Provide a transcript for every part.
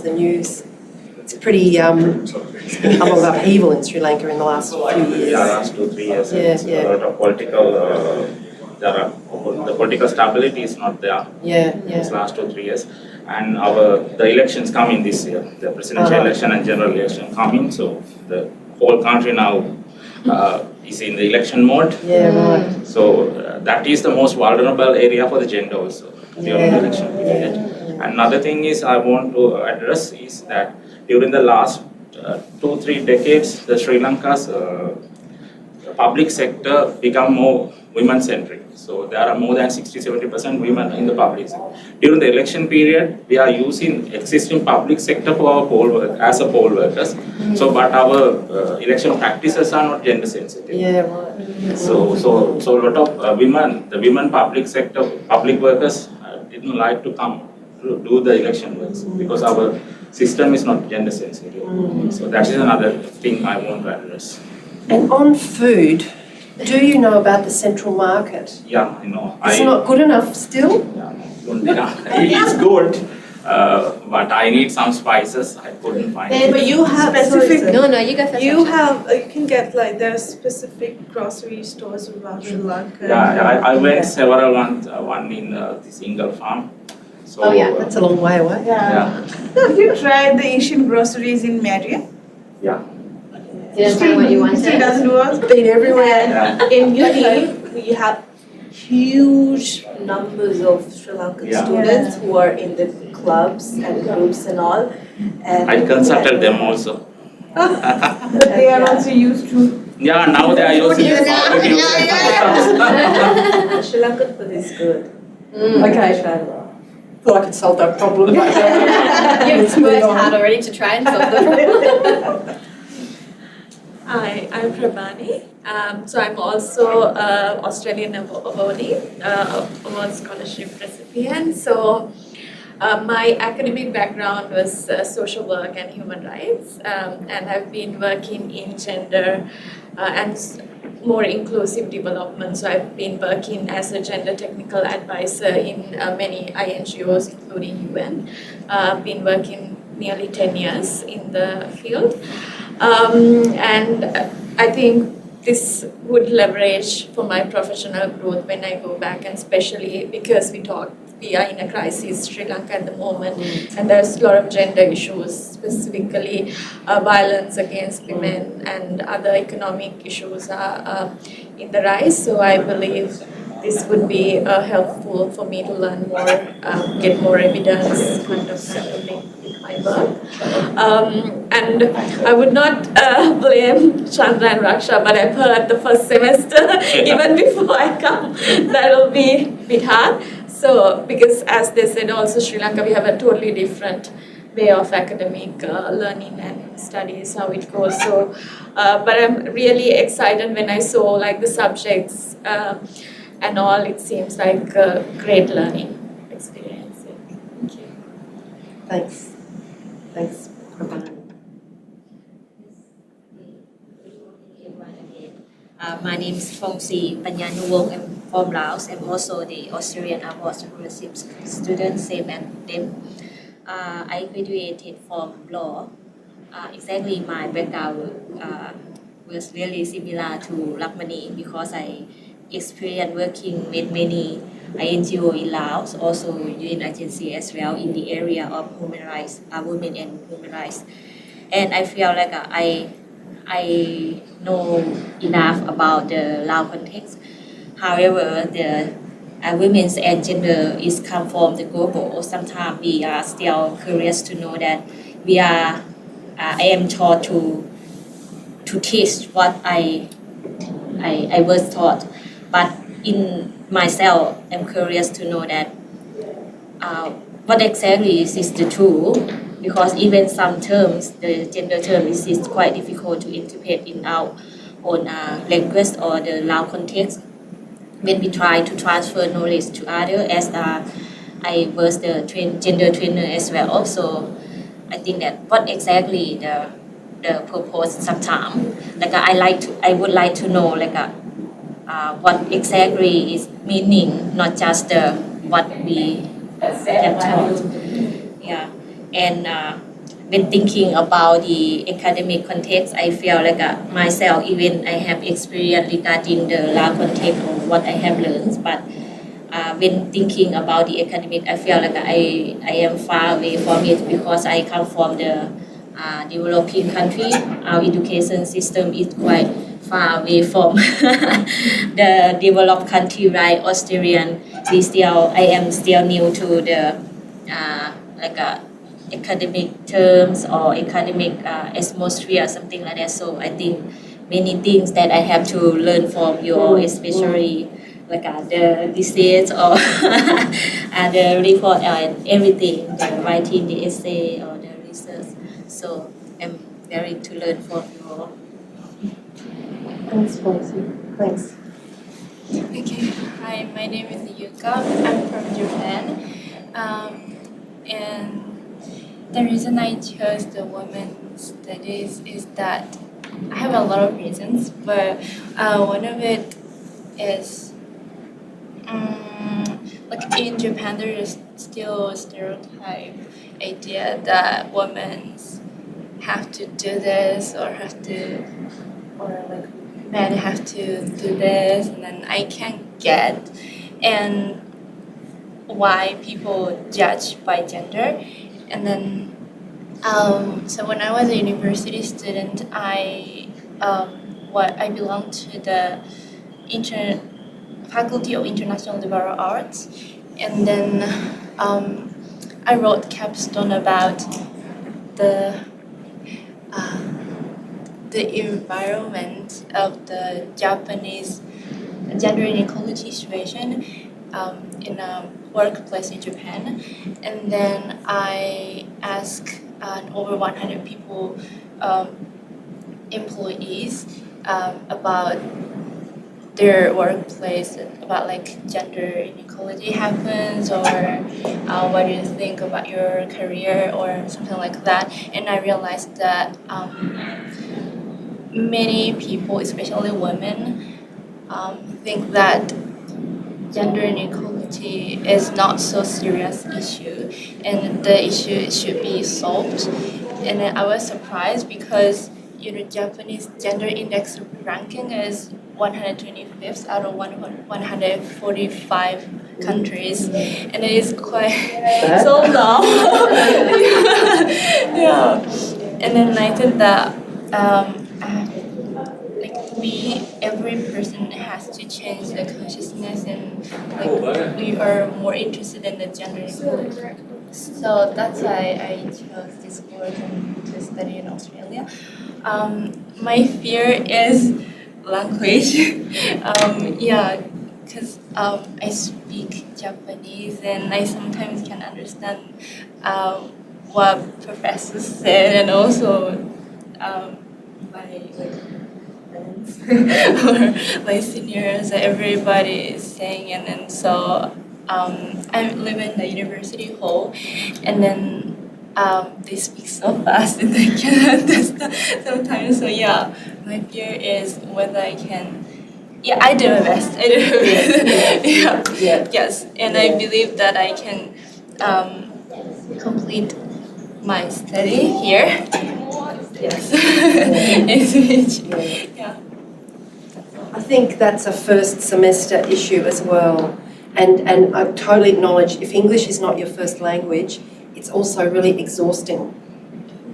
the news. It's pretty, it's become a lot of upheaval in Sri Lanka in the last few years. Yeah, last 2-3 years. Yeah. A lot of political, the political stability is not there. Yeah. These last 2-3 years. And the elections coming this year, the presidential election and general election coming, so the whole country now is in the election mode. Yeah, right. So that is the most vulnerable area for the gender also during the election period. Another thing is I want to address is that during the last 2-3 decades, the Sri Lanka's public sector become more women-centric. So there are more than 60-70% women in the public sector. During the election period, we are using existing public sector for our poll work as a poll workers. So, but our election practices are not gender sensitive. Yeah, right. So a lot of the women public sector public workers didn't like to come to do the election works because our system is not gender sensitive. So that is another thing I want to address. And on food, do you know about the central market? Yeah, you know. It's not good enough still? It's good, but I need some spices. I couldn't find it. But you have Specific- No, you go first. you can get like there are specific grocery stores around Sri Lanka. Yeah, I went several ones. One in this Ingle Farm. So, That's a long way away. Yeah. Did you try the Asian groceries in Marion? Yeah. Didn't find what you Still wanted. doesn't work. Been everywhere. Yeah. In uni, we have huge numbers of Sri Lankan Yeah. students who are in the clubs and groups and all. And I consulted them also. They are also used to. Yeah, now they are using it. Sri Lankan food is good. Okay. Thought I could solve that problem. You've worked hard already to try and solve the problem. Hi, I'm Prabhani. So I'm also Australian awardee, award scholarship recipient. So my academic background was social work and human rights, and I've been working in gender and more inclusive development. So I've been working as a gender technical advisor in many INGOs, including UN. I've been working nearly 10 years in the field. And I think this would leverage for my professional growth when I go back, and especially because we are in a crisis, Sri Lanka at the moment, and there's a lot of gender issues, specifically violence against women and other economic issues are in the rise. So I believe this would be helpful for me to learn more, get more evidence, kind of link with my work. And I would not blame Chandra and Raksha, but I've heard the first semester, even before I come, that'll be a bit hard. So, because as they said also, Sri Lanka, we have a totally different way of academic learning and studies, how it goes. So, but I'm really excited when I saw like the subjects and all. It seems like a great learning experience. Thank you. Thanks, Prabhani. My name is Phongsi Panyanuwong. I'm from Laos. I'm also the Australian Award Scholarship student, same as them. I graduated from law. Exactly my background was really similar to Lakmani because I experienced working with many INGO in Laos, also UN agency as well in the area of human rights, women and human rights. And I feel like I know enough about the Lao context. However, the women's and gender is come from the global. Sometimes we are still curious to know that I am taught to teach what I was taught, but in myself, I'm curious to know that what exactly is the truth. Because even some terms, the gender term is quite difficult to interpret in our own language or the Lao context. When we try to transfer knowledge to others, as I was the gender trainer as well. Also, I think that what exactly the purpose sometimes, like I would like to know what exactly is meaning, not just what we can taught. Yeah. And when thinking about the academic context, I feel like myself, even I have experience regarding the law context or what I have learned, but when thinking about the academic, I feel like I am far away from it because I come from the developing country. Our education system is quite far away from the developed country, right? Australian, I am still new to the academic terms or academic atmosphere, something like that. So I think many things that I have to learn from you all, especially the disease or the report and everything, the writing the essay or the research. So I'm very to learn from you all. Thanks, Fonzie. Thanks. Okay, hi, my name is Yuka. I'm from Japan. And the reason I chose the women's studies is that I have a lot of reasons, but one of it is like in Japan there is still a stereotype idea that women have to do this or like men have to do this, and then I can't get and why people judge by gender. And then so when I was a university student, I belonged to the Faculty of International Liberal Arts, and then I wrote capstone about the environment of the Japanese gender inequality situation in a workplace in Japan. And then I asked over 100 people, employees, about their workplace, about like gender inequality happens, or what do you think about your career or something like that. And I realized that many people, especially women, think that gender inequality is not so serious issue and the issue should be solved. And then I was surprised because Japanese gender index ranking is 125th out of 145 countries, and it is quite so low. Yeah. And then I think that every person has to change the consciousness, and we are more interested in the gender equality. So that's why I chose this course to study in Australia. My fear is language. Because I speak Japanese and I sometimes can understand what professors said, and also my friends or my seniors, everybody is saying, and then so I live in the university hall, and then they speak so fast and I can't understand sometimes. So yeah, my fear is whether I can. Yeah, I do my best. Yes, and I believe that I can complete my study here. Yes. Yeah. I think that's a first semester issue as well. And I totally acknowledge if English is not your first language, it's also really exhausting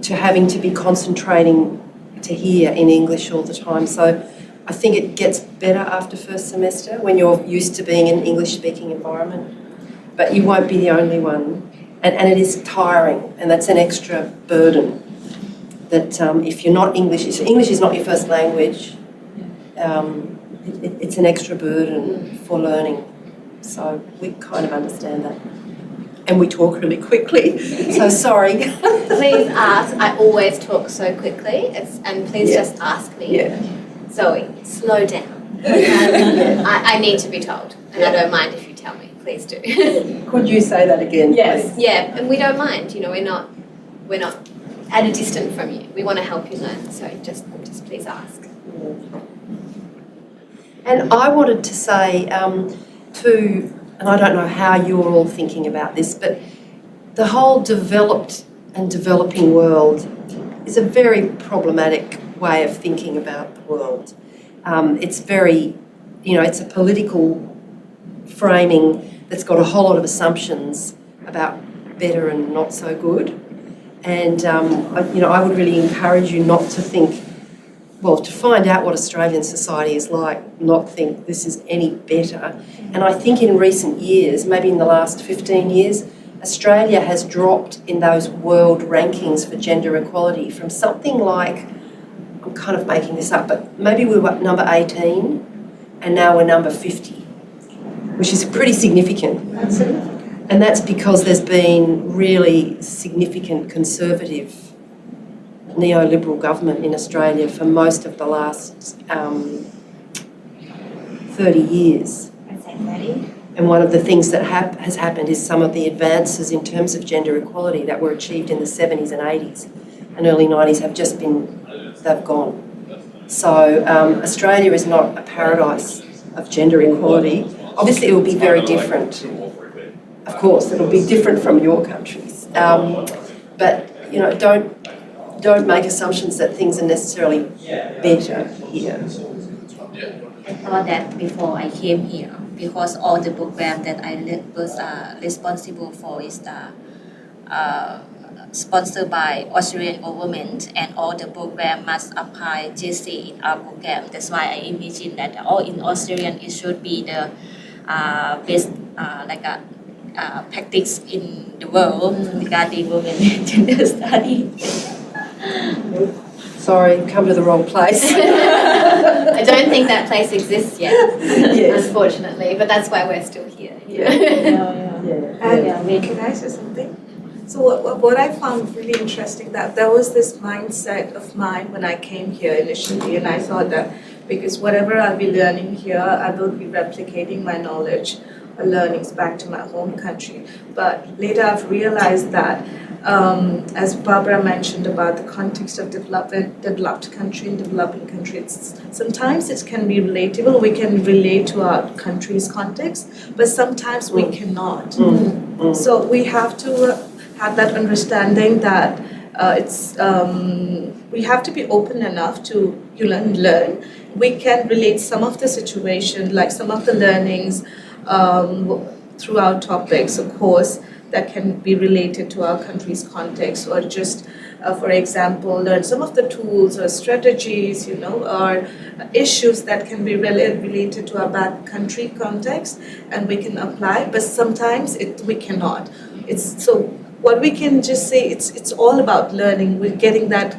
to having to be concentrating to hear in English all the time. So I think it gets better after first semester when you're used to being in an English-speaking environment. But you won't be the only one. And it is tiring, and that's an extra burden. That if you're not English is not your first language, it's an extra burden for learning. So we kind of understand that. And we talk really quickly, so sorry. Please ask. I always talk so quickly, and please just ask me. Yeah. Zoe, slow down. I need to be told, and I don't mind if you tell me. Please do. Could you say that again, please? Yeah, and we don't mind. We're not at a distance from you. We want to help you learn. So just please ask. And I wanted to say and I don't know how you're all thinking about this, but the whole developed and developing world is a very problematic way of thinking about the world. It's very, it's a political framing that's got a whole lot of assumptions about better and not so good. And, I would really encourage you not to think, to find out what Australian society is like, not think this is any better. And I think in recent years, maybe in the last 15 years, Australia has dropped in those world rankings for gender equality from something like, I'm kind of making this up, but maybe we were number 18 and now we're number 50, which is pretty significant. And that's because there's been really significant conservative neoliberal government in Australia for most of the last 30 years. And one of the things that has happened is some of the advances in terms of gender equality that were achieved in the 70s and 80s and early 90s have just they've gone. So Australia is not a paradise of gender equality. Obviously it will be very different. Of course, it'll be different from your countries. But, don't make assumptions that things are necessarily better here. I thought that before I came here, because all the program that I was responsible for is sponsored by Australian government, and all the program must apply GC in our program. That's why I imagine that in Australian it should be the best practice in the world regarding women and gender study. Sorry, you've come to the wrong place. I don't think that place exists yet, Yes. unfortunately, but that's why we're still here. And can I say something? So what I found really interesting, that there was this mindset of mine when I came here initially, and I thought that because whatever I'll be learning here, I will be replicating my knowledge or learnings back to my home country. But later I've realized that, as Barbara mentioned about the context of developed country and developing country, sometimes it can be relatable, we can relate to our country's context, but sometimes we cannot. So we have to have that understanding that we have to be open enough to learn. We can relate some of the situation, like some of the learnings through our topics, of course, that can be related to our country's context, or just, for example, learn some of the tools or strategies, or issues that can be related to our back country context, and we can apply. But sometimes we cannot. What we can just say, it's all about learning. We're getting that,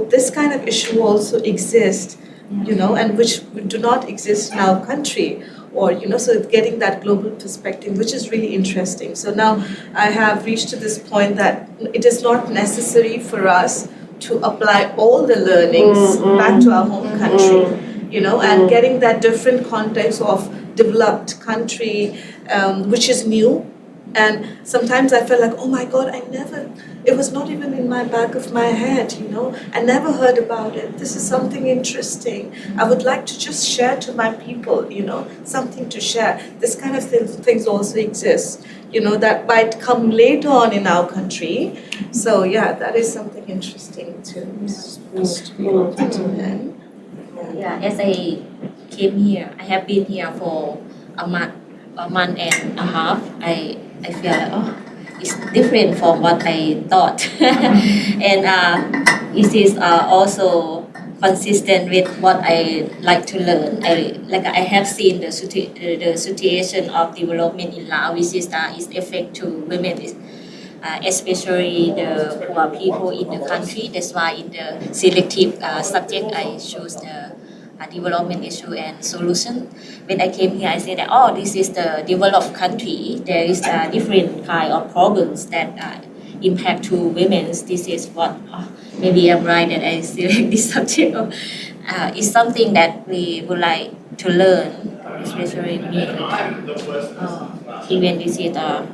this kind of issue also exists, and which do not exist in our country. Or, so getting that global perspective, which is really interesting. So now I have reached to this point that it is not necessary for us to apply all the learnings back to our home country, and getting that different context of developed country, which is new. And sometimes I felt like, oh my God, it was not even in my back of my head, I never heard about it. This is something interesting. I would like to just share to my people, something to share. This kind of things also exist, that might come later on in our country. So yeah, that is something interesting to be open to learn. Yeah, as I came here, I have been here for a month and a half. I feel like, it's different from what I thought. And it is also consistent with what I like to learn. I have seen the situation of development in Laos, which is its effect to women, especially the poor people in the country. That's why in the selective subject I chose the development issue and solution. When I came here, I said that, this is the developed country. There is a different kind of problems that impact to women. This is what, maybe I'm right that I select this subject. It's something that we would like to learn, especially me. Even this is a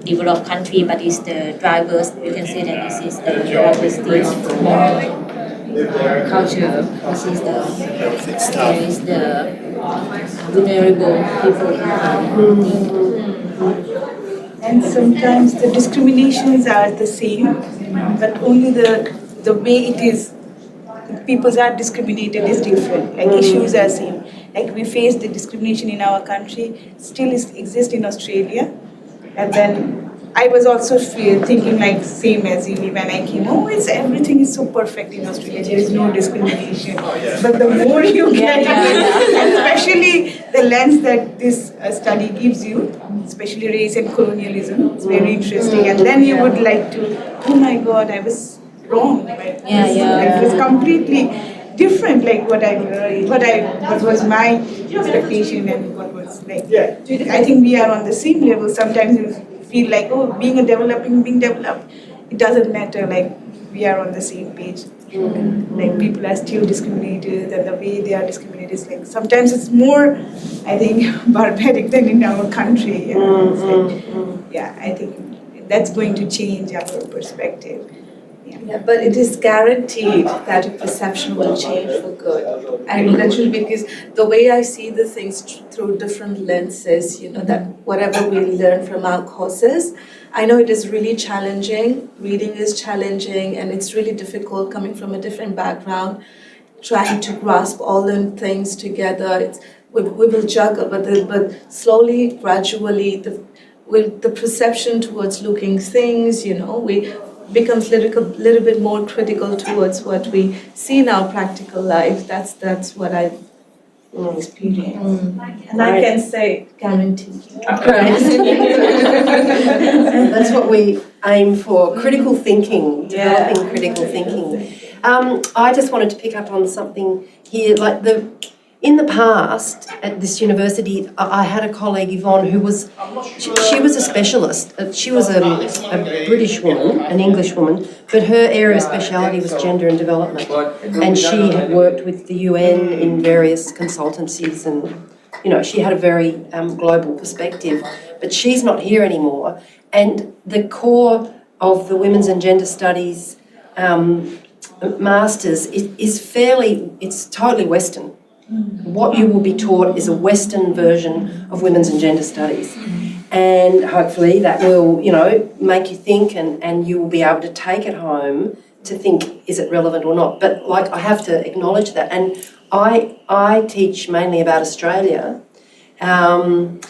developed country, but it's the drivers, you can say that this is the diversity of culture. This is the vulnerable people. And sometimes the discriminations are the same. but only the way it is, people are discriminated is different. Like issues are same. Like we face the discrimination in our country, still exists in Australia, and then I was also thinking like same as you when I came. Oh, everything is so perfect in Australia. There is no discrimination. But the more you get, and especially the lens that this study gives you, especially race and colonialism, it's very interesting. And then you would like to, oh my God, I was wrong. Like, it was completely different. Like what was my expectation and what was like. I think we are on the same level. Sometimes you feel like, oh, being developed, it doesn't matter, like we are on the same page. Like people are still discriminated, and the way they are discriminated is like, sometimes it's more, I think, barbaric than in our country. It's like, I think that's going to change our perspective. Yeah, but it is guaranteed that your perception will change for good. And literally, because the way I see the things through different lenses, that whatever we learn from our courses, I know it is really challenging. Reading is challenging, and it's really difficult coming from a different background, trying to grasp all the things together. We will juggle, but slowly, gradually, the perception towards looking things, we becomes little bit more critical towards what we see in our practical life. That's what I've experienced. And I can say guaranteed. That's what we aim for, critical thinking, developing critical thinking. I just wanted to pick up on something here, like in the past at this university, I had a colleague, Yvonne, who was, she was a specialist. She was a British woman, an English woman, but her area of speciality was gender and development. And she had worked with the UN in various consultancies, and, she had a very global perspective. But she's not here anymore. And the core of the Women's and Gender Studies Masters it's totally Western. What you will be taught is a Western version of Women's and Gender Studies. And hopefully that will, make you think, and you will be able to take it home to think, is it relevant or not? But I have to acknowledge that. And I teach mainly about Australia, and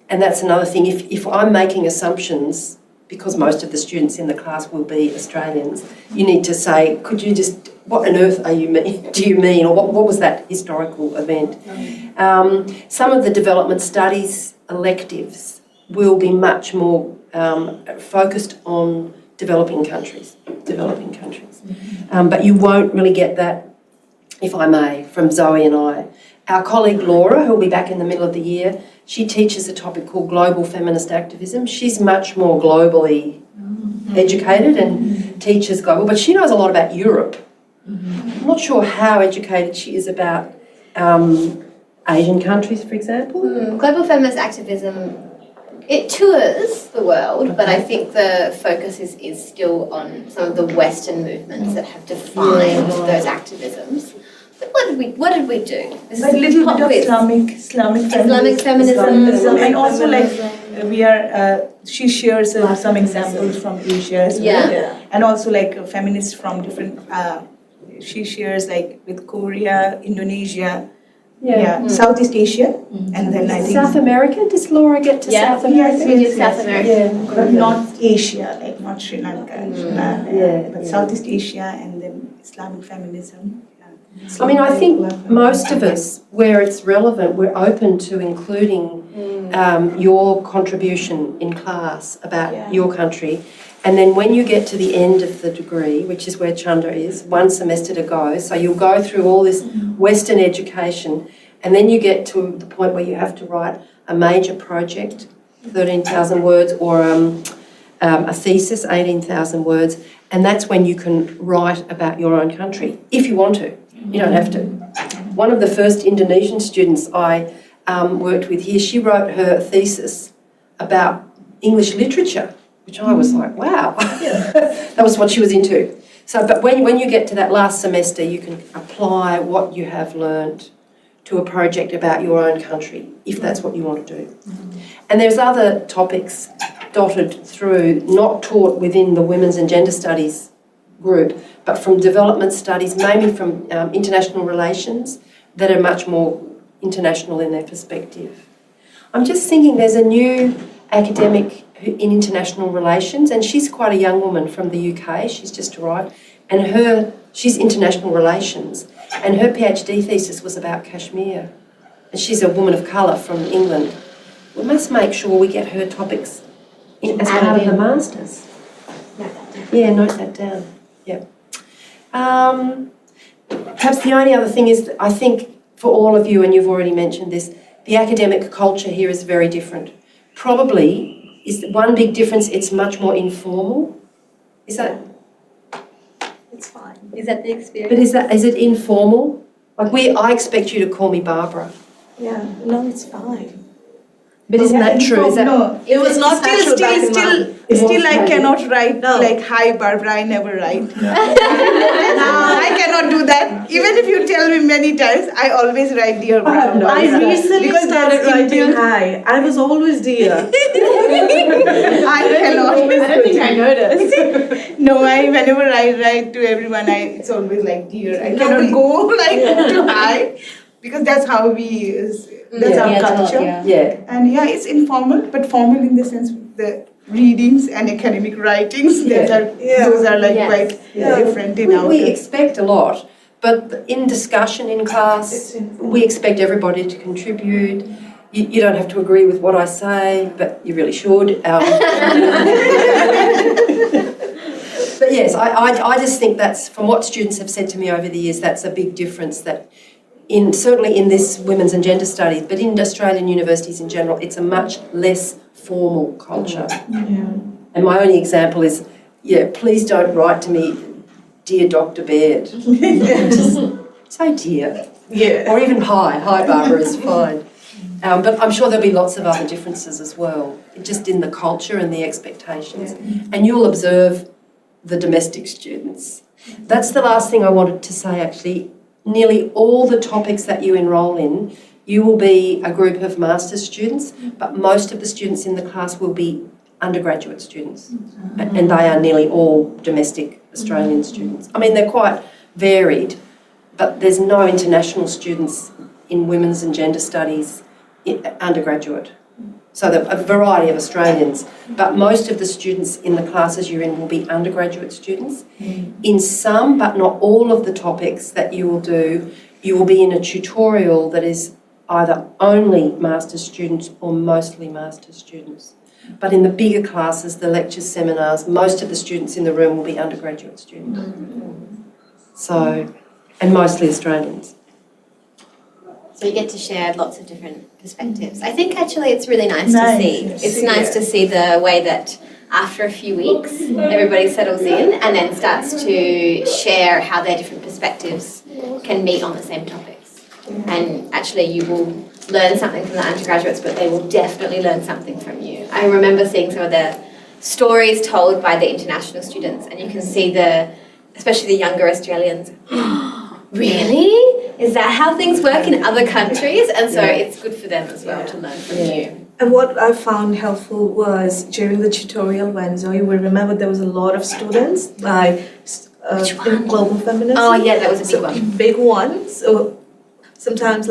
that's another thing. If I'm making assumptions, because most of the students in the class will be Australians, you need to say, could you just, what on earth do you mean, or what was that historical event? Some of the development studies electives will be much more focused on developing countries. But you won't really get that, if I may, from Zoe and I. Our colleague Laura, who will be back in the middle of the year, she teaches a topic called global feminist activism. She's much more globally educated and teaches global, but she knows a lot about Europe. I'm not sure how educated she is about Asian countries, for example. Global feminist activism, it tours the world, but I think the focus is still on some of the Western movements that have defined those activisms. But what did we do? This Like a little bit of Islamic feminism, and also she shares some examples from Asia as well, and also feminists from different. She shares with Korea, Indonesia, Southeast Asia, and then I think South America. Does Laura get to South America? Yes, South America. But not Asia, not Sri Lanka, but Southeast Asia, and then Islamic feminism. I mean, I think most of us, where it's relevant, we're open to including your contribution in class about your country. And then when you get to the end of the degree, which is where Chanda is, one semester to go, so you'll go through all this Western education, and then you get to the point where you have to write a major project, 13,000 words, or a thesis, 18,000 words, and that's when you can write about your own country, if you want to. You don't have to. One of the first Indonesian students I worked with here, she wrote her thesis about English literature, which I was like, wow, that was what she was into. So, but when you get to that last semester, you can apply what you have learned to a project about your own country, if that's what you want to do. And there's other topics dotted through, not taught within the Women's and Gender Studies group, but from development studies, mainly from international relations that are much more international in their perspective. I'm just thinking there's a new academic in international relations, and she's quite a young woman from the UK, she's just arrived, and she's international relations, and her PhD thesis was about Kashmir. And she's a woman of colour from England. We must make sure we get her topics as part of the masters. Yeah, note that down. Yep. Perhaps the only other thing is, that I think for all of you, and you've already mentioned this, the academic culture here is very different. Probably is one big difference, it's much more informal. Is that? It's fine. Is that the experience? But is it informal? Like I expect you to call me Barbara. Yeah, no, it's fine. But isn't that true? Is that? No, It was not natural back in still I cannot write like, hi Barbara, I never write. I cannot do that. Even if you tell me many times, I always write dear Barbara. I recently Because started that's writing inbuilt- hi. I was always dear. I cannot. I think I noticed. No, whenever I write to everyone, it's always like dear. I cannot go like to hi, because that's how that's our culture. Yeah. And it's informal, but formal in the sense of the readings and academic writings. Those are like Yes. quite different in We our expect a lot, but in discussion in class, we expect everybody to contribute. You don't have to agree with what I say, but you really should. But yes, I just think that's, from what students have said to me over the years, that's a big difference, that certainly in this women's and gender studies, but in Australian universities in general, it's a much less formal culture. And my only example is, please don't write to me, dear Dr. Baird. Just say dear. Yeah. Or even hi Barbara is fine. But I'm sure there'll be lots of other differences as well, just in the culture and the expectations. And you'll observe the domestic students. That's the last thing I wanted to say actually. Nearly all the topics that you enrol in, you will be a group of master's students, but most of the students in the class will be undergraduate students. And they are nearly all domestic Australian students. I mean, they're quite varied, but there's no international students in women's and gender studies undergraduate. So a variety of Australians, but most of the students in the classes you're in will be undergraduate students. In some, but not all of the topics that you will do, you will be in a tutorial that is either only master's students or mostly master's students. But in the bigger classes, the lectures, seminars, most of the students in the room will be undergraduate students. So, and mostly Australians. So you get to share lots of different perspectives. I think actually it's really nice to see. It's nice to see the way that after a few weeks, everybody settles in and then starts to share how their different perspectives can meet on the same topics. And actually you will learn something from the undergraduates, but they will definitely learn something from you. I remember seeing some of the stories told by the international students, and you can see especially the younger Australians, really? Is that how things work in other countries? And so it's good for them as well to learn from you. And what I found helpful was during the tutorial when Zoe will remember there was a lot of students in global feminism. Oh yeah, that was a big one. Big one. So sometimes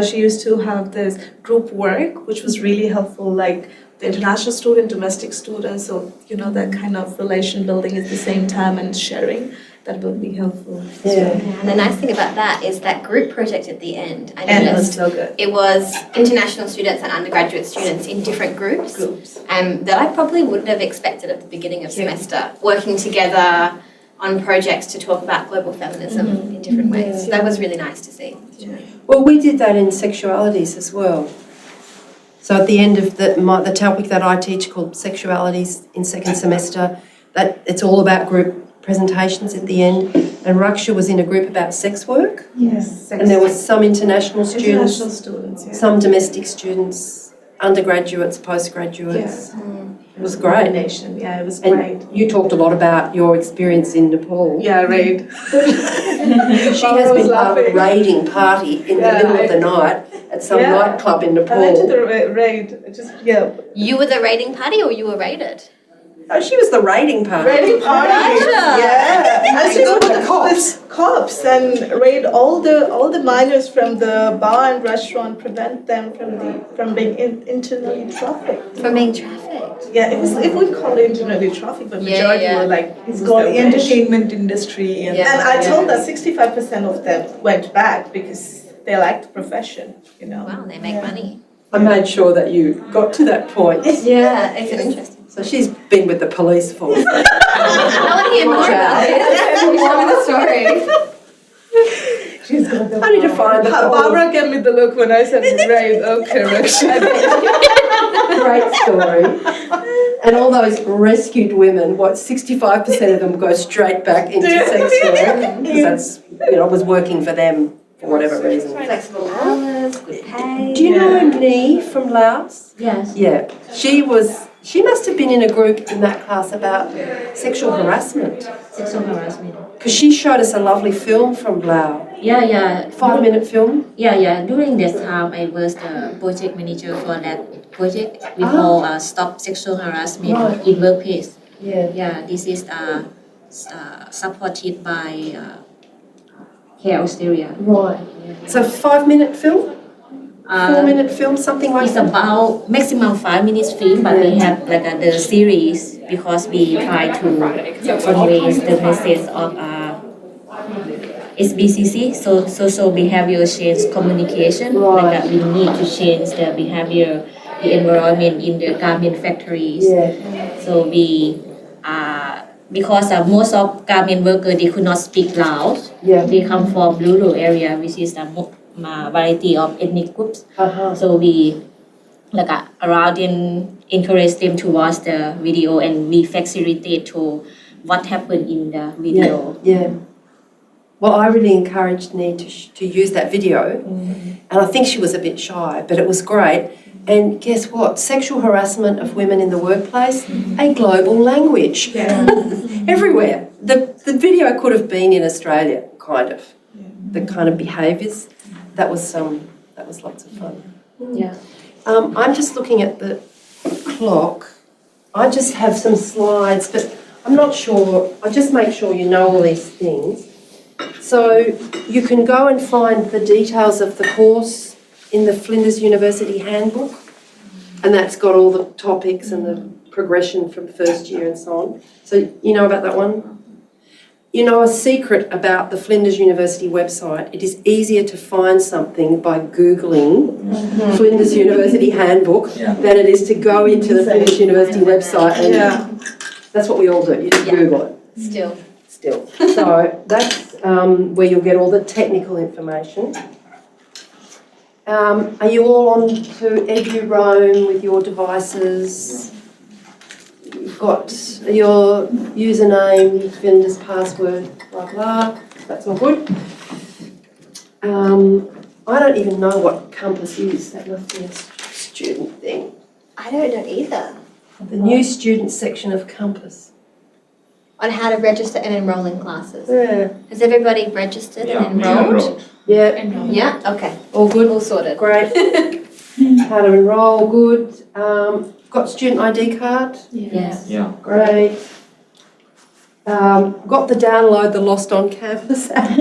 she used to have this group work, which was really helpful, like the international student, domestic students. So, that kind of relation building at the same time and sharing. That would be helpful. Yeah. And the nice thing about that is that group project at the end. I And it was noticed so good. it was international students and undergraduate students in different groups. That I probably wouldn't have expected at the beginning of semester, working together on projects to talk about global feminism in different ways. So that was really nice to see. Well, we did that in sexualities as well. So at the end of the topic that I teach called sexualities in second semester, that it's all about group presentations at the end, and Raksha was in a group about sex work. Yes. And there was some international students, some domestic students, undergraduates, postgraduates. It was great. Combination. Yeah, it was great. And you talked a lot about your experience in Nepal. Yeah, right. She has been part of a raiding party in the middle of the night at some nightclub in Nepal. I went to the raid. You were the raiding party or you were raided? Oh, she was the raiding part. Raiding party. Yeah. And she God. would cops and raid all the minors from the bar and restaurant, prevent them from being internally trafficked. From being trafficked. Yeah, it we call it internally trafficked, but majority yeah. were like it's called the entertainment industry, and I told that 65% of them went back because they liked the profession. Wow, they make money. I made sure that you got to that point. Yeah, it's interesting. So she's been with the police force. I want to hear more about this. Show me the story. She's got the I need to find the whole Barbara gave me the look when I said right. Okay, great story. And all those rescued women, 65% of them go straight back into sex work because that's, was working for them for whatever reason. Flexible hours, good pay. Do you know Nee from Laos? Yes. Yeah. She must have been in a group in that class about sexual harassment. Sexual harassment. Because she showed us a lovely film from Laos. Yeah. 5-minute film. Yeah. During this time, I was the project manager for that project. We call Stop Sexual Harassment in Workplace. Yeah, this is supported by Care Australia. Right. So 5-minute film? 4-minute film, something like It's that? about maximum 5 minutes film, but we have like the series because we try to convey the message of SBCC, so social behavior change communication. Right. Like we need to change the behavior, the environment in the garment factories. Yeah. So we because most of garment workers they could not speak loud. Yeah. They come from rural area, which is a variety of ethnic groups. Uh-huh. So we around and encourage them to watch the video, and we facilitate to what happened in the video. Yeah. Well, I really encouraged Nee to use that video, and I think she was a bit shy, but it was great. And guess what? Sexual harassment of women in the workplace, a global language. Everywhere. The video could have been in Australia, kind of. The kind of behaviours. That was lots of fun. Yeah. I'm just looking at the clock. I just have some slides, but I'm not sure. I'll just make sure you know all these things. So you can go and find the details of the course in the Flinders University Handbook, and that's got all the topics and the progression from first year and so on. So you know about that one? You know a secret about the Flinders University website, it is easier to find something by Googling Flinders University Handbook than it is to go into the Flinders University website, and that's what we all do, you just Google it. Still. So that's where you'll get all the technical information. Are you all on to EduRoam with your devices? You've got your username, Flinders password, blah, blah. That's all good. I don't even know what Compass is. That must be a student thing. I don't know either. The new student section of Compass. On how to register and enroll in classes. Yeah. Has everybody registered and me enrolled? Yeah. Yeah, okay. All good. All sorted. Great. How to enrol, good. Got student ID card? Yes. Yeah. Great. Got the download the Lost on Campus app.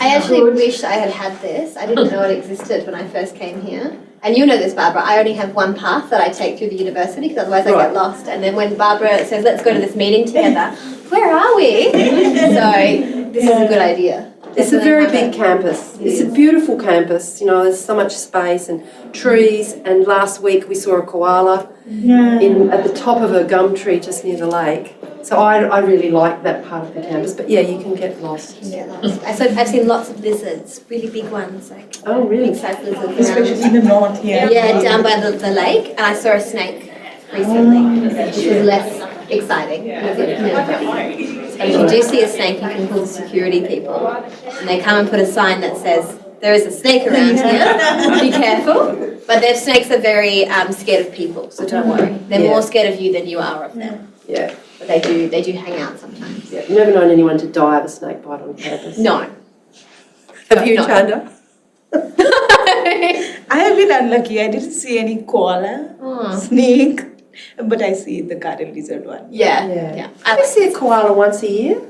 I actually wish I had had this. I didn't know it existed when I first came here. And you know this, Barbara, I only have one path that I take through the university because otherwise I Right. get lost. And then when Barbara says, let's go to this meeting together, where are we? So this is a good idea. It's a very big campus. It's a beautiful campus. You know, there's so much space and trees. And last week we saw a koala at the top of a gum tree just near the lake. So I really like that part of the campus. But yeah, you can get lost. I've seen lots of lizards, really big ones, like Oh, really? big sized lizards around. Especially in the north here. Yeah, down by the lake, and I saw a snake recently, which was less exciting. And if you do see a snake, you can call the security people, and they come and put a sign that says, there is a snake around here, be careful. But their snakes are very scared of people, so don't worry. They're more scared of you than you are of them. Yeah. But they do hang out sometimes. Yeah. You've never known anyone to die of a snake bite on campus? No. Have you, No. Chanda? I have been unlucky. I didn't see any koala, Oh. snake, But I see the garden lizard one. Yeah. I see a koala once a year.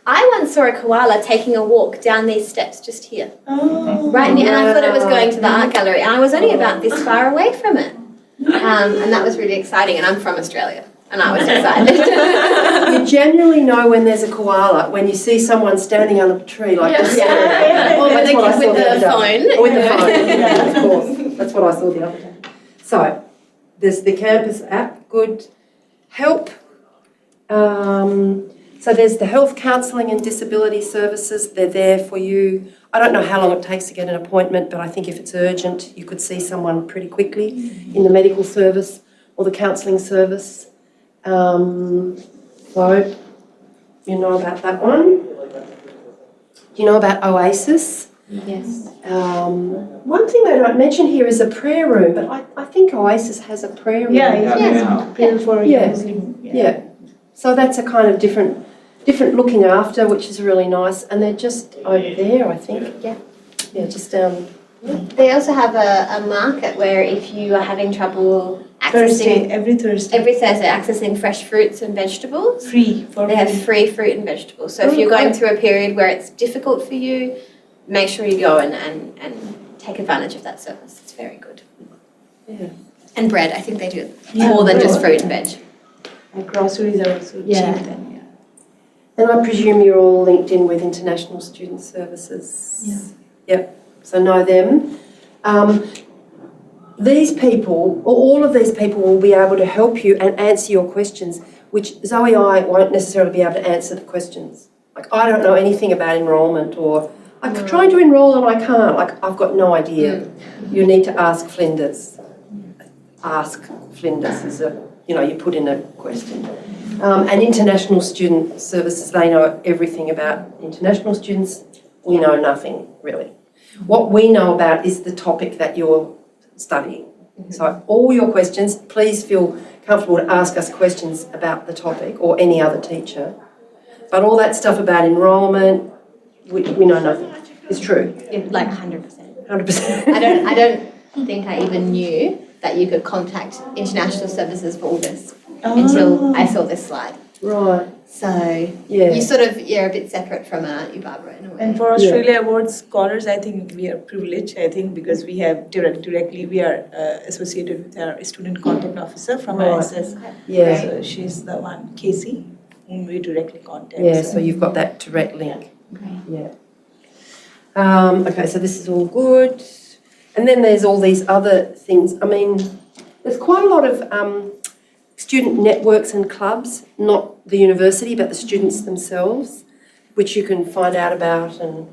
I once saw a koala taking a walk down these steps just here. Oh. Right near, and I thought it was going to the art gallery, and I was only about this far away from it. And that was really exciting, and I'm from Australia, and I was excited. You generally know when there's a koala when you see someone standing under a tree like this. Or That's what I saw with the the other day. phone. With the phone, yeah, of course. That's what I saw the other day. So, there's the campus app, good. Help. So there's the health counselling and disability services. They're there for you. I don't know how long it takes to get an appointment, but I think if it's urgent, you could see someone pretty quickly in the medical service or the counselling service. So, you know about that one. Do you know about Oasis? Yes. One thing they don't mention here is a prayer room, but I think Oasis has a prayer room. Prayer for Yeah. Muslim. Yeah. So that's a kind of different looking after, which is really nice. And they're just over there, I think. Yeah. Yeah, just down. They also have a market where if you are having trouble Thursday, accessing every Thursday. every Thursday accessing fresh fruits and vegetables, Free for they have free. free fruit and vegetables. So if you're going through a period where it's difficult for you, make sure you go and take advantage of that service. It's very good. Yeah. And bread, I think they do more than just fruit and veg. And groceries are also Yeah. cheap then. And I presume you're all linked in with International Student Services. Yeah. Yep. So know them. These people, or all of these people, will be able to help you and answer your questions, which Zoe and I won't necessarily be able to answer the questions. Like, I don't know anything about enrolment, or I'm trying to enrol and I can't. Like, I've got no idea. You need to ask Flinders. Ask Flinders is you put in a question. And International Student Services, they know everything about international students. We know nothing, really. What we know about is the topic that you're studying. So all your questions, please feel comfortable to ask us questions about the topic or any other teacher. But all that stuff about enrolment, we know nothing. It's true. Like 100%. 100%. I don't think I even knew that you could contact International Services for all this until I saw this slide. Right. So Yeah. you're a bit separate from you, Barbara, in a way. And for Australia Awards scholars, I think we are privileged, because we have directly, we are associated with our student contact officer from Right. ISS. Yeah. So she's the one, Casey, whom we directly contact. Yeah, so you've got that direct link. Yeah. Okay, so this is all good. And then there's all these other things. I mean, there's quite a lot of student networks and clubs, not the university, but the students themselves, which you can find out about. And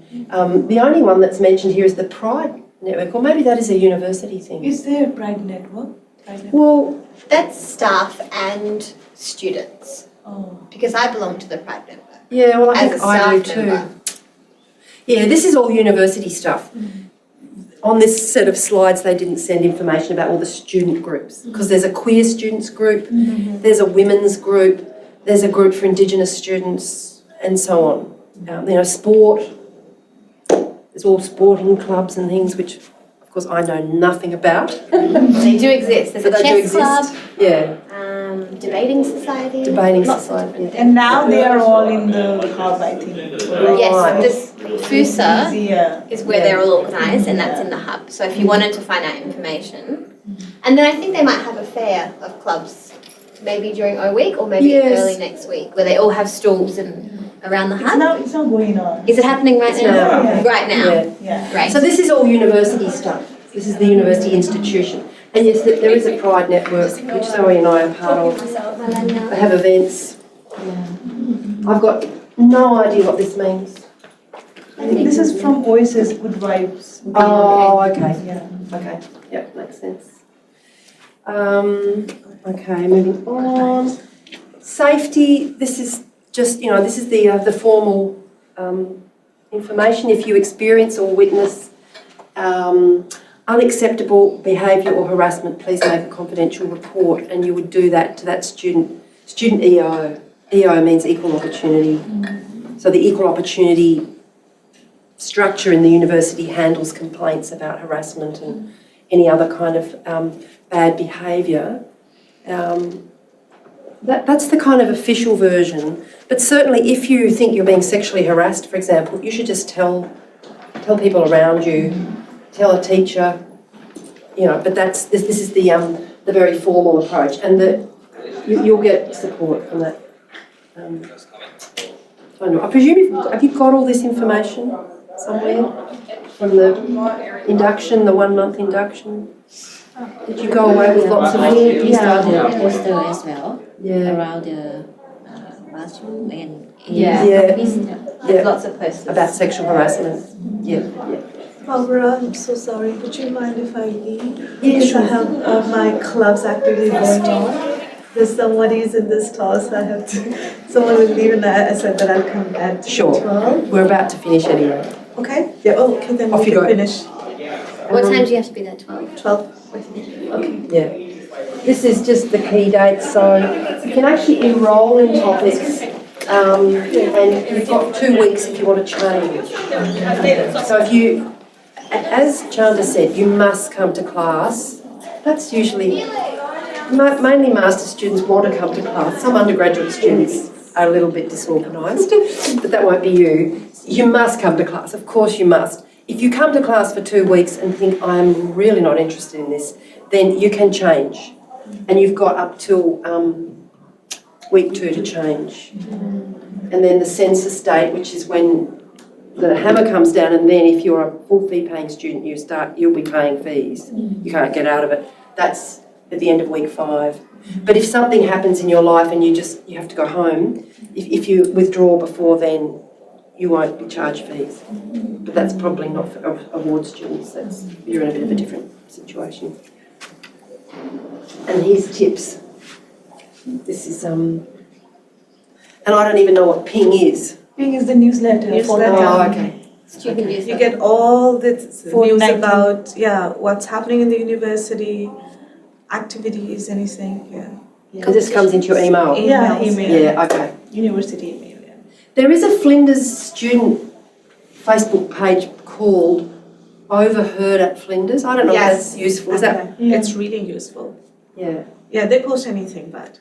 the only one that's mentioned here is the Pride Network, or maybe that is a university thing. Is there a Pride Network? Well, That's staff and students, Oh. because I belong to the Pride Network yeah, well, I as think a I do staff too. member. Yeah, this is all university stuff. On this set of slides, they didn't send information about all the student groups, because there's a queer students group, there's a women's group, there's a group for Indigenous students, and so on. Sport, there's all sporting clubs and things, which, of course, I know nothing about. They do exist. There's But a they do chess club, Yeah, debating society. debating lots society. of different things. And now they are all in the hub, I think. Yes, Right. this FUSA Yeah. is where they're all organised, and that's in the hub. So if you wanted to find out information, and then I think they might have a fair of clubs, maybe during O Week or maybe Yes. early next week, where they all have stalls and around the hub. It's not going on. Is it happening right It's now? now. Right now. Yeah. Yeah. Great. So this is all university stuff. This is the university institution. And yes, there is a Pride Network, which Zoe and I are part of. They have events. I've got no idea what this means. I think this is from Oasis, Good Vibes. Oh, okay. Yeah. Okay, yep, makes sense. Okay, moving on. Safety, this is just, this is the formal information. If you experience or witness unacceptable behaviour or harassment, please make a confidential report, and you would do that to that student EO. EO means equal opportunity. So the equal opportunity structure in the university handles complaints about harassment and any other kind of bad behaviour. That's the kind of official version. But certainly if you think you're being sexually harassed, for example, you should just tell people around you, tell a teacher, you know, but this is the very formal approach, and you'll get support from that. I presume have you got all this information somewhere from the induction, the 1 month induction? Did you go away with lots of We started a poster as well Yeah. around the classroom and Yeah. Yeah. Lots of posters. About sexual harassment? Yeah. Barbara, I'm so sorry. Would you mind if I leave? Yeah, Because sure. I have my club's activity going on. There's somebody's in this stall, so I have to. Someone will leave, and I said that I'll come at Sure. 12. We're about to finish anyway. Okay. Yep. Oh, okay, then Off we you can go. finish. What time do you have to be there? 12? 12. Okay. Yeah. This is just the key date, so you can actually enrol in topics, and you've got 2 weeks if you want to change. So if you, as Chanda said, you must come to class. That's usually, mainly master students want to come to class. Some undergraduate students are a little bit disorganised, but that won't be you. You must come to class, of course you must. If you come to class for 2 weeks and think, I'm really not interested in this, then you can change. And you've got up till week 2 to change. And then the census date, which is when the hammer comes down, and then if you're a full fee paying student, you'll be paying fees. You can't get out of it. That's at the end of week 5. But if something happens in your life and you have to go home, if you withdraw before then, you won't be charged fees. But that's probably not for award students. You're in a bit of a different situation. And here's tips. This is and I don't even know what ping is. Ping is the newsletter. Oh, okay. Student newsletter. You get all the news Fortnightly. about what's happening in the university, activities, anything. Yeah. And this comes into your email. Yeah, Emails. email. Yeah, okay. University email. Yeah. There is a Flinders student Facebook page called Overheard at Flinders. I don't know if that's useful. Is that? It's really useful. Yeah. Yeah, they post anything, but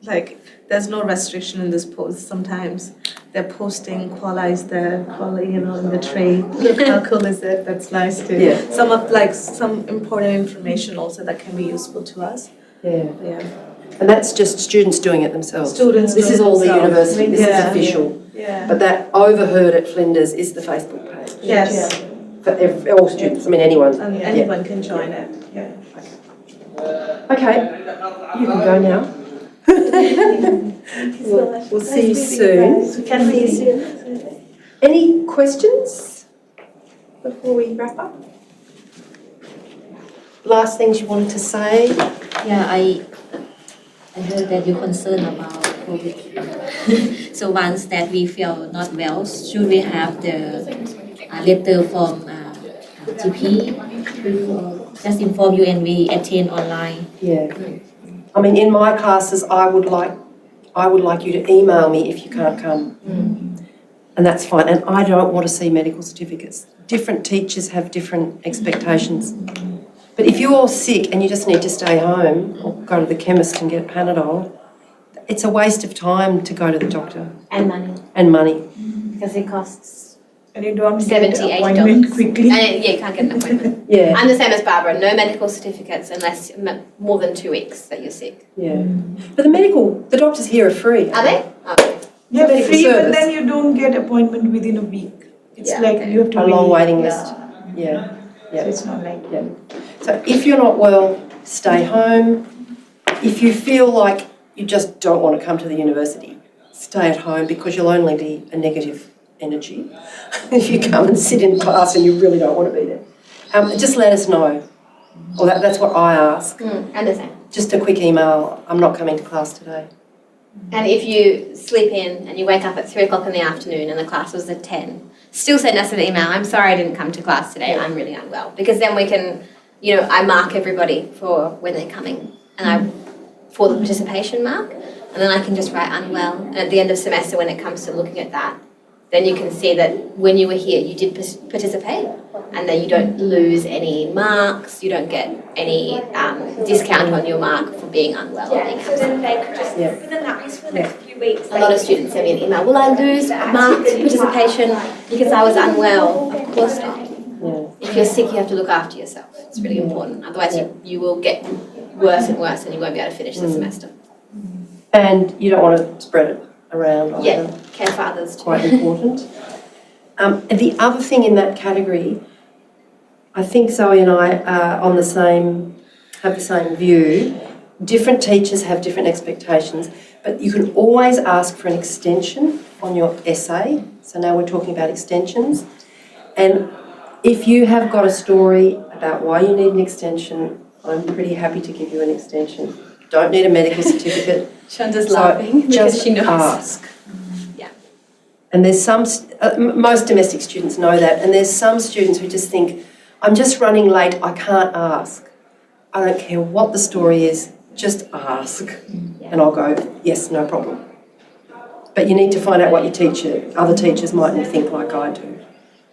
like there's no restriction in this post. Sometimes they're posting Kuala is there, Kuala, in the tray. Look how cool is it? That's nice too. Yeah. Some important information also that can be useful to us. Yeah. Yeah. And that's just students doing it themselves. Students This doing is all the themselves. university. This Yeah. is official. Yeah. But that Overheard at Flinders is the Facebook page. Yes. For all students. I mean, anyone. And Yeah. anyone can join it. Yeah. Okay. You can go now. We'll see you soon. Can we see you soon? Any questions before we wrap up? Last things you wanted to say? Yeah, I heard that you're concerned about COVID. So once that we feel not well, should we have the letter from GP? Just inform you and we attend online. Yeah. I mean, in my classes, I would like you to email me if you can't come. And that's fine. And I don't want to see medical certificates. Different teachers have different expectations. But if you're sick and you just need to stay home or go to the chemist and get Panadol, it's a waste of time to go to the doctor And money, and money. because it costs And you don't get $70, an appointment $80. quickly. And you can't get an appointment. Yeah, I'm the same as Barbara, no medical certificates unless more than 2 weeks that you're sick. yeah. But the doctors here are free. Are they? Oh. Yeah, medical free, service. but then you don't get appointment within a week. It's Yeah, like okay. you have to A long wait. waiting list. Yeah, So yeah. it's not like Yeah. So if you're not well, stay home. If you feel like you just don't want to come to the university, stay at home because you'll only be a negative energy if you come and sit in class and you really don't want to be there. Just let us know. Or that's what I ask. Understand. Just a quick email, I'm not coming to class today. And if you sleep in and you wake up at 3 o'clock in the afternoon and the class was at 10, still send us an email. I'm sorry I didn't come to class today. I'm really unwell. Because then we can, I mark everybody for when they're coming for the participation mark. And then I can just write unwell. And at the end of semester, when it comes to looking at that, then you can see that when you were here, you did participate. and then you don't lose any marks, you don't get any discount on your mark for being unwell or being absent. Yeah. Within that piece for the next few weeks. A lot of students send me an email, will I lose a mark for participation because I was unwell? Of course not. Yeah. If you're sick, you have to look after yourself. It's really important. Otherwise, you will get worse and worse and you won't be able to finish the semester. And you don't want to spread it around either. Yeah, care for others too. Quite important. And the other thing in that category, I think Zoe and I are have the same view. Different teachers have different expectations, but you can always ask for an extension on your essay. So now we're talking about extensions. And if you have got a story about why you need an extension, I'm pretty happy to give you an extension. Don't need a medical certificate. Chandra's So laughing because just she knows. ask. Yeah. And there's some, most domestic students know that, and there's some students who just think, I'm just running late, I can't ask. I don't care what the story is, just ask. And I'll go, yes, no problem. But you need to find out what your other teachers mightn't think like I do.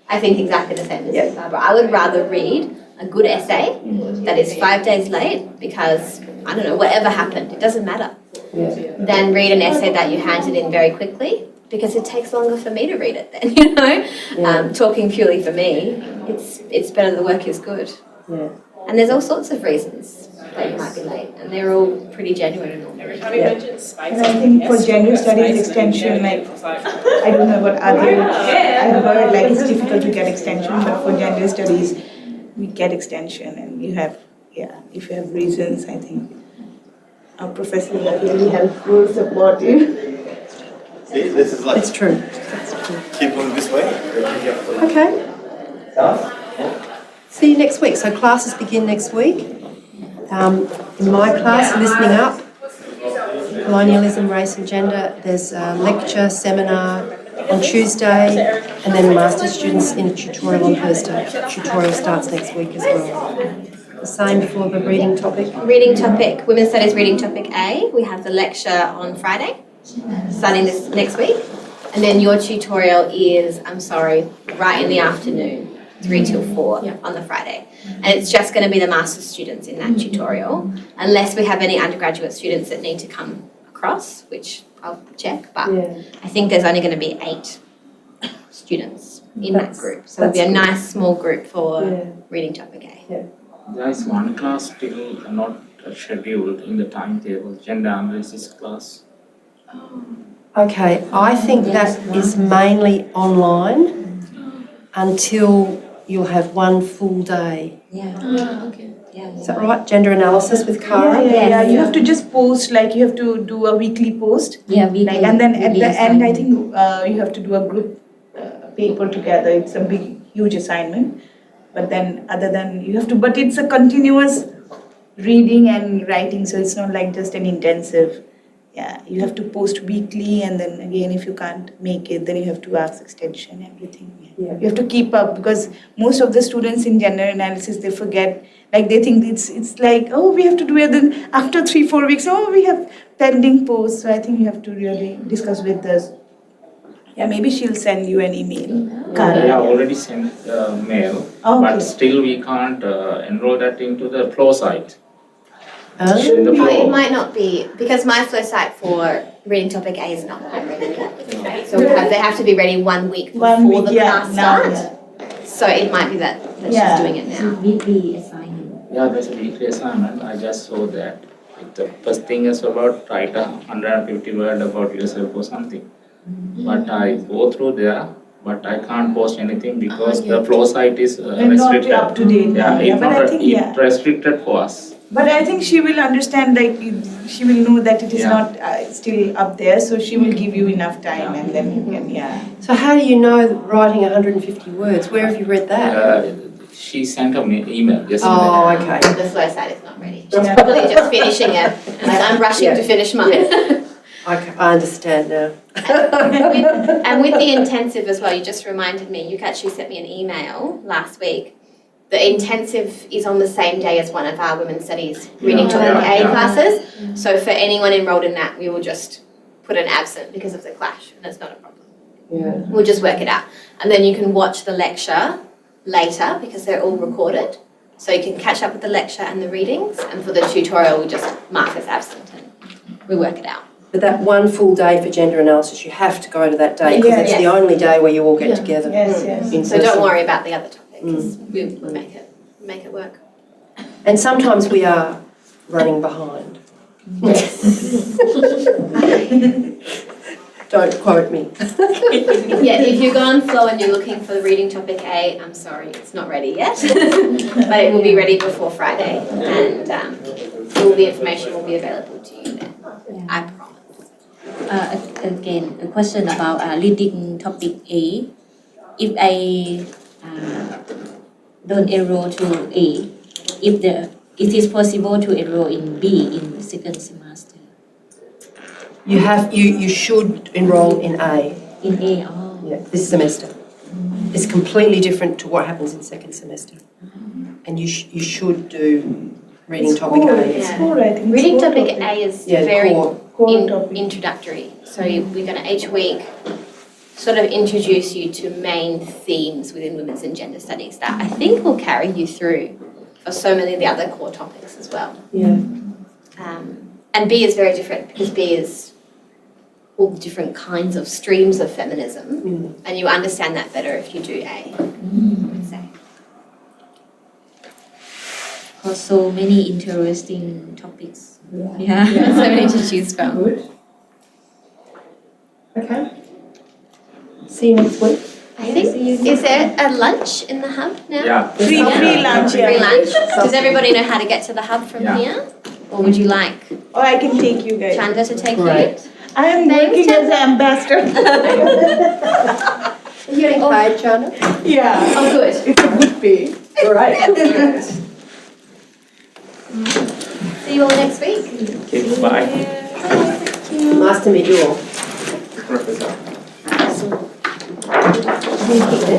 I think exactly the same as Yeah. you, Barbara. I would rather read a good essay that is 5 days late because, I don't know, whatever happened, it doesn't matter, Yeah. than read an essay that you handed in very quickly because it takes longer for me to read it then, you know? Yeah. Talking purely for me, it's better the work is good. Yeah. And there's all sorts of reasons that you might be late and they're all pretty genuine and normal. And I think for gender studies extension, like, I don't know what other, I've heard like it's difficult to get extension, but for gender studies, we get extension and you have, if you have reasons, I think our professors are really helpful, supportive. See, this is like, It's true. keep going this way. Okay. See you next week. So classes begin next week. In my class, Listening Up, Colonialism, Race and Gender, there's a lecture, seminar on Tuesday, and then master's students in a tutorial on Thursday. Tutorial starts next week as well. The same for the reading topic. Reading topic, Women's Studies reading topic A, we have the lecture on Friday, starting this next week. And then your tutorial is, right in the afternoon, 3 till 4 on the Friday. And it's just going to be the master's students in that tutorial, unless we have any undergraduate students that need to come across, which I'll check, but I think there's only going to be 8 students in that group. So it'll be a nice small group for reading topic A. There is one class still not scheduled in the timetable, gender analysis class. Okay, I think that is mainly online until you'll have one full day. Is that right? Gender analysis with Cara? Yeah, you have to just post, like you have to do a weekly post. Like, and then at the end, I think you have to do a group paper together. It's a huge assignment. But then but it's a continuous reading and writing, so it's not like just an intensive. Yeah, you have to post weekly, and then again, if you can't make it, then you have to ask extension, everything. Yeah. You have to keep up because most of the students in gender analysis, they forget, like they think it's like, oh, we have to do it, then after 3-4 weeks, oh, we have pending posts. So I think you have to really discuss with us. Yeah, maybe she'll send you an email. I have already sent mail, but still we can't enroll that into the flow site. In the Oh, it flow. might not be, because my flow site for reading topic A is not quite ready yet. So they have to be ready 1 week before the class starts. So it might be that she's doing it now. Weekly assignment. Yeah, there's a weekly assignment. I just saw that. The first thing is about write 150 word about yourself or something. But I go through there, but I can't post anything because the flow site is restricted. Not up to date. Yeah, But I think, it's restricted for us. But I think she will understand, like, she will know that it is not still up there, so she will give you enough time and then you can, So how do you know that writing 150 words? Where have you read that? She sent an email yesterday. Oh, okay. The flow site is not ready. She's probably just finishing it, and I'm rushing to finish mine. Okay, I understand now. And with the intensive as well, you just reminded me, you actually sent me an email last week. The intensive is on the same day as one of our women's studies reading topic A classes. So for anyone enrolled in that, we will just put an absent because of the clash, and that's not a problem. Yeah. We'll just work it out. And then you can watch the lecture later because they're all recorded. So you can catch up with the lecture and the readings, and for the tutorial, we just mark as absent and we work it out. But that one full day for gender analysis, you have to go to that day because it's the Yes. only day where you all get together. Yes, yes. in So don't person. worry about the other topics. We'll make it work. And sometimes we are running behind. Don't quote me. Yeah, if you're going flow and you're looking for the reading topic A, I'm sorry, it's not ready yet. But it will be ready before Friday, and all the information will be available to you then. I promise. Again, a question about reading topic A. If I don't enroll to A, it is possible to enroll in B in second semester. You should enrol in A. In A, oh. Yeah, this semester. It's completely different to what happens in second semester. And you should do reading topic core, A. it's core, I think. Reading It's core topic A is Yeah, very core. topic. introductory. So we're going to each week sort of introduce you to main themes within women's and gender studies that I think will carry you through for so many of the other core topics as well. Yeah. And B is very different because B is all the different kinds of streams of feminism, and you understand that better if you do A. I would say. Because so many interesting topics. Yeah. So many to choose from. Good. Okay. See you next week. I think, is there a lunch in the hub now? Yeah. Free lunch, Free yeah. lunch? Does everybody know how to get to the hub from Yeah. here? Or would you like Or I can take you guys. Chanda to take Great. you? I am Thanks, working as an ambassador. Are you getting paid, Chana? Yeah, Oh, good. it's a good pay. Great. See you all next week. Okay, bye. Nice to meet you all. Professor. Can you keep this?